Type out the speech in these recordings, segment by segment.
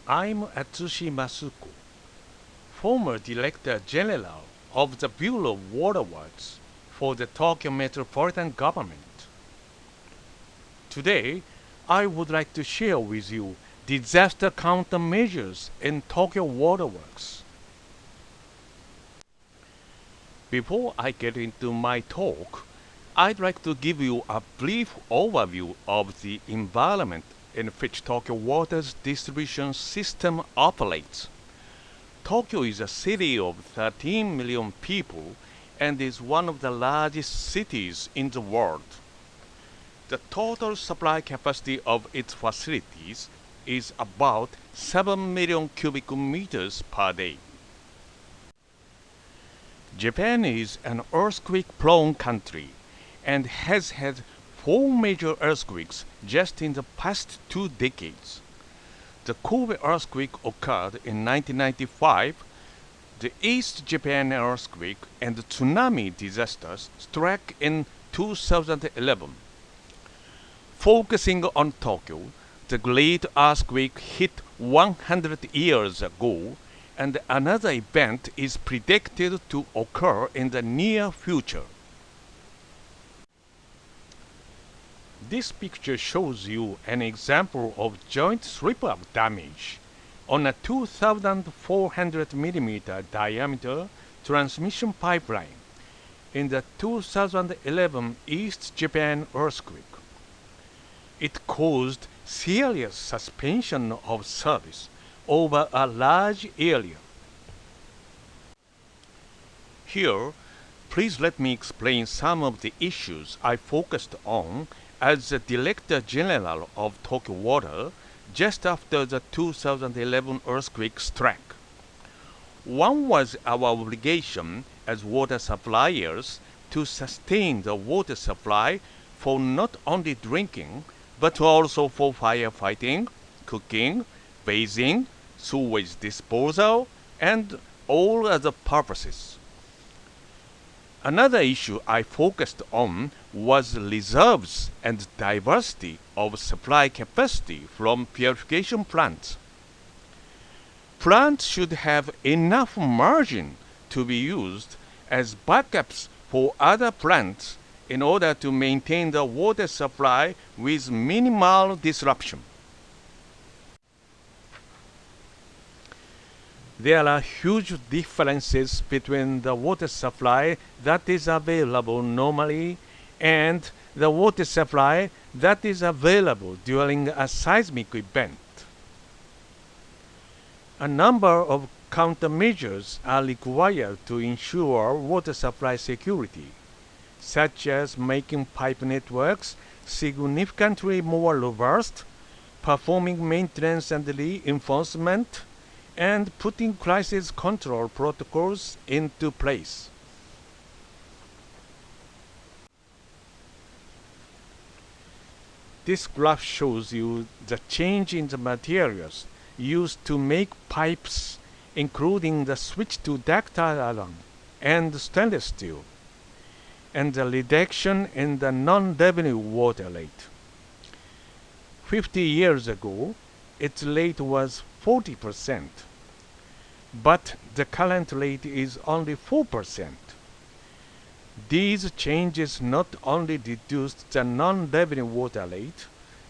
I'm Atsushi Masuko, former Director General of the Bureau of Waterworks for the Tokyo Metropolitan Government. Today, I would like to share with you disaster countermeasures in Tokyo Waterworks. Before I get into my talk, I'd like to give you a brief overview of the environment in which Tokyo Water's distribution system operates. Tokyo is a city of 13 million people and is one of the largest cities in the world. The total supply capacity of its facilities is about 7 million cubic meters per day. Japan is an earthquake-prone country and has had 4 major earthquakes just in the past 2 decades. The Kobe earthquake occurred in 1995, the East Japan earthquake and the tsunami disasters struck in 2011. Focusing on Tokyo, the great earthquake hit 100 years ago, and another event is predicted to occur in the near future. This picture shows you an example of joint slip-up damage on a 2,400 mm diameter transmission pipeline in the 2011 East Japan earthquake. It caused serious suspension of service over a large area. Here, please let me explain some of the issues I focused on as the Director General of Tokyo Water just after the 2011 earthquake struck. One was our obligation as water suppliers to sustain the water supply for not only drinking, but also for firefighting, cooking, bathing, sewage disposal, and all other purposes. Another issue I focused on was reserves and diversity of supply capacity from purification plants. Plants should have enough margin to be used as backups for other plants in order to maintain the water supply with minimal disruption. There are huge differences between the water supply that is available normally and the water supply that is available during a seismic event. A number of countermeasures are required to ensure water supply security, such as making pipe networks significantly more robust, performing maintenance and reinforcement, and putting crisis control protocols into place. This graph shows you the change in the materials used to make pipes, including the switch to ductile iron and stainless steel, and the reduction in the non-revenue water rate. 50 years ago, its rate was 40%, but the current rate is only 4%. These changes not only reduced the non-revenue water rate,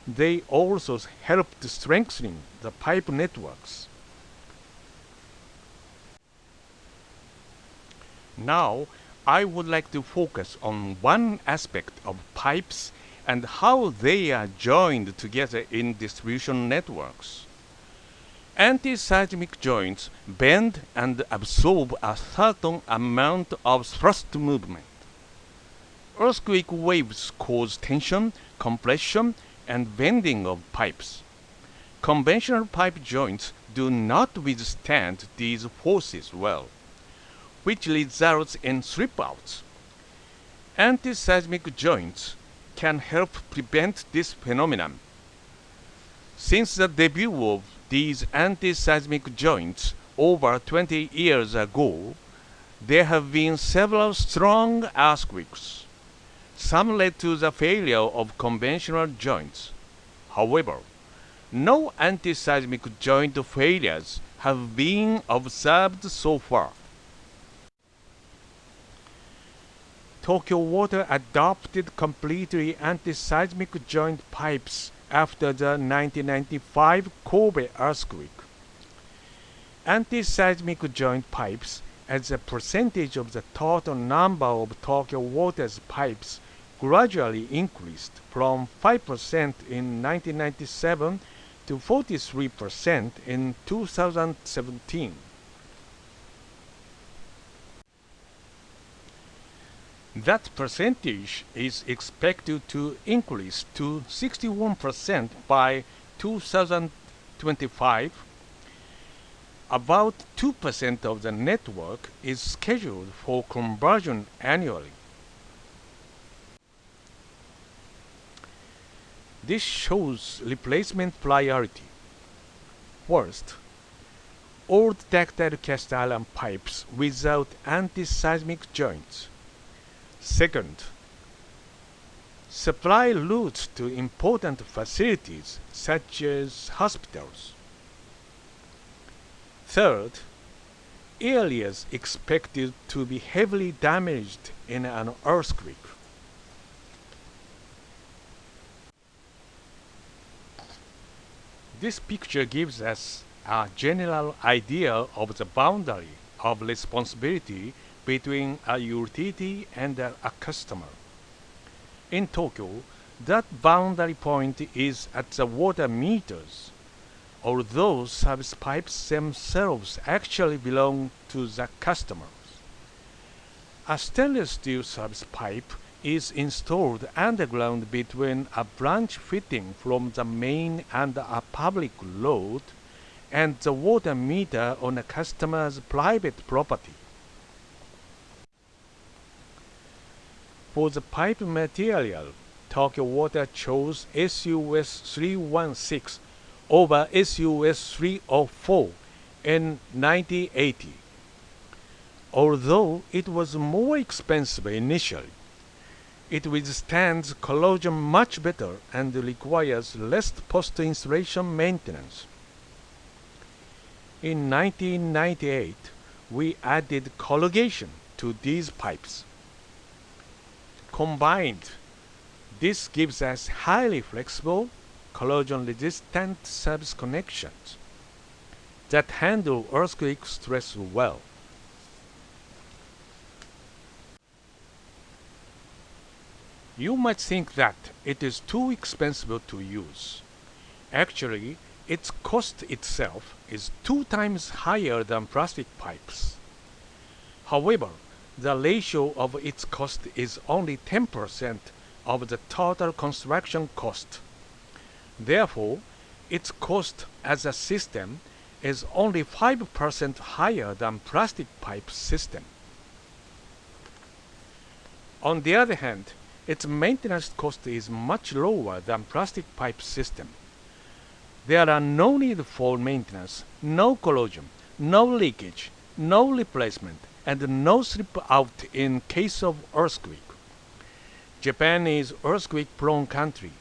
they also helped strengthening the pipe networks. Now, I would like to focus on one aspect of pipes and how they are joined together in distribution networks. Anti-seismic joints bend and absorb a certain amount of thrust movement. Earthquake waves cause tension, compression, and bending of pipes. Conventional pipe joints do not withstand these forces well, which results in slip-outs. Anti-seismic joints can help prevent this phenomenon. Since the debut of these anti-seismic joints over 20 years ago, there have been several strong earthquakes. Some led to the failure of conventional joints. However, No anti-seismic joint failures have been observed so far. Tokyo Water adopted completely anti-seismic joint pipes after the 1995 Kobe earthquake. Anti-seismic joint pipes as a percentage of the total number of Tokyo Water's pipes gradually increased from 5% in 1997 to 43% in 2017. That percentage is expected to increase to 61% by 2025. About 2% of the network is scheduled for conversion annually. This shows replacement priority. First, old tactile cast iron pipes without anti-seismic joints. Second, supply routes to important facilities such as hospitals. Third, areas expected to be heavily damaged in an earthquake. This picture gives us a general idea of the boundary of responsibility between a utility and a customer. In Tokyo, that boundary point is at the water meters, although service pipes themselves actually belong to the customers. A stainless steel service pipe is installed underground between a branch fitting from the main and a public road and the water meter on a customer's private property. For the pipe material, Tokyo Water chose SUS 316 over SUS 304 in 1980. Although it was more expensive initially, it withstands corrosion much better and requires less post-installation maintenance. In 1998, we added corrugation to these pipes. Combined, this gives us highly flexible, corrosion-resistant service connections that handle earthquake stress well. You might think that it is too expensive to use. Actually, its cost itself is 2 times higher than plastic pipes. However, the ratio of its cost is only 10% of the total construction cost. Therefore, its cost as a system is only 5% higher than plastic pipe system. On the other hand, its maintenance cost is much lower than plastic pipe system. There are no need for maintenance, no corrosion, no leakage, no replacement, and no slip out in case of earthquake. Japan is earthquake-prone country,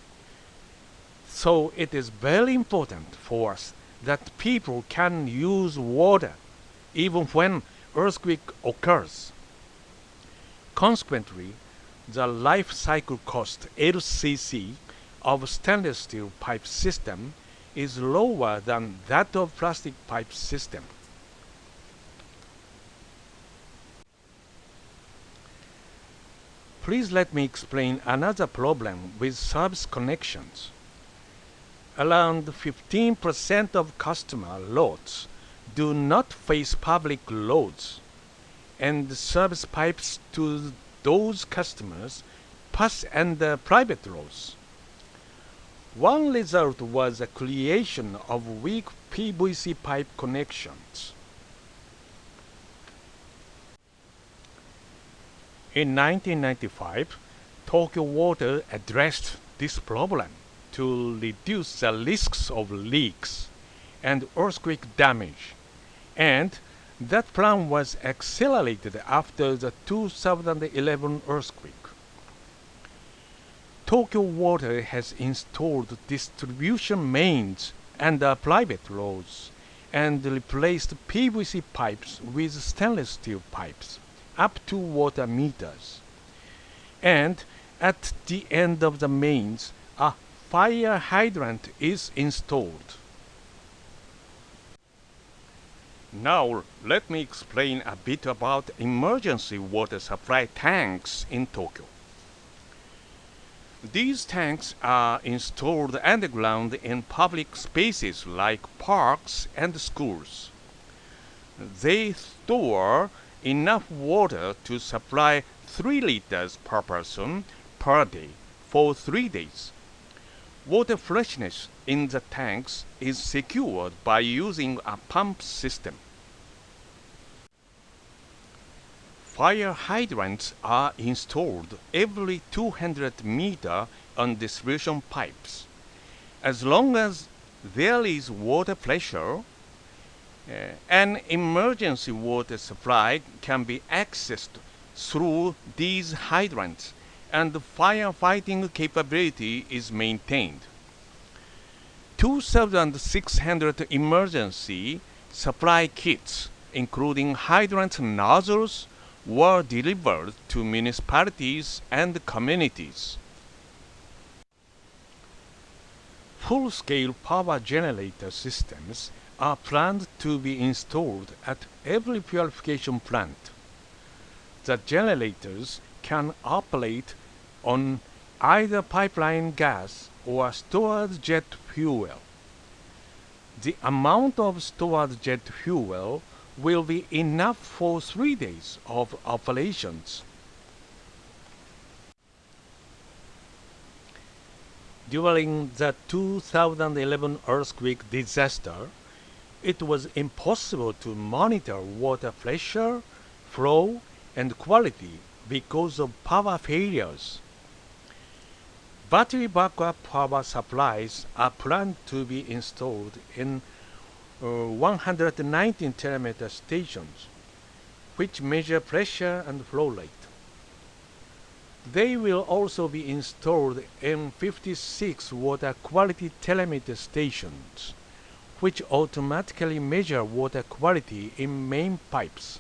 so it is very important for us that people can use water even when earthquake occurs. Consequently, the life cycle cost (LCC) of stainless steel pipe system is lower than that of plastic pipe system. Please let me explain another problem with service connections. Around 15% of customer loads do not face public roads, and service pipes to those customers pass under private roads. One result was the creation of weak PVC pipe connections. In 1995, Tokyo Water addressed this problem to reduce the risks of leaks and earthquake damage, and that plan was accelerated after the 2011 earthquake. Tokyo Water has installed distribution mains and private roads, and replaced PVC pipes with stainless steel pipes up to water meters. And at the end of the mains, a fire hydrant is installed. Now let me explain a bit about emergency water supply tanks in Tokyo. These tanks are installed underground in public spaces like parks and schools. They store enough water to supply 3 liters per person per day for 3 days. Water freshness in the tanks is secured by using a pump system. Fire hydrants are installed every 200 meters on distribution pipes. As long as there is water pressure, an emergency water supply can be accessed through these hydrants, and firefighting capability is maintained. 2,600 emergency supply kits, including hydrant nozzles, were delivered to municipalities and communities. Full-scale power generator systems are planned to be installed at every purification plant. The generators can operate on either pipeline gas or stored jet fuel. The amount of stored jet fuel will be enough for 3 days of operations. During the 2011 earthquake disaster, it was impossible to monitor water pressure, flow, and quality because of power failures. Battery backup power supplies are planned to be installed in 119 telemeter stations, which measure pressure and flow rate. They will also be installed in 56 water quality telemeter stations, which automatically measure water quality in main pipes.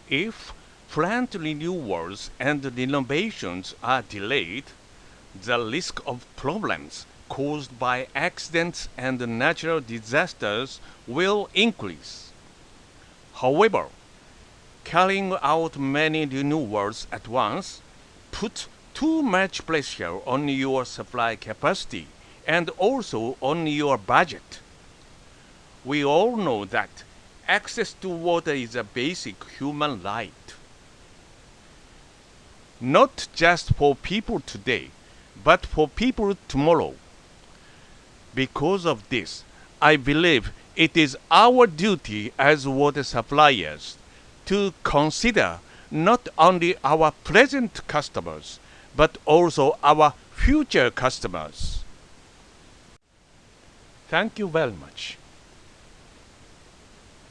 If plant renewals and renovations are delayed, the risk of problems caused by accidents and natural disasters will increase. However, carrying out many renewals at once puts too much pressure on your supply capacity and also on your budget. We all know that access to water is a basic human right. Not just for people today, but for people tomorrow. Because of this, I believe it is our duty as water suppliers to consider not only our present customers, but also our future customers. Thank you very much.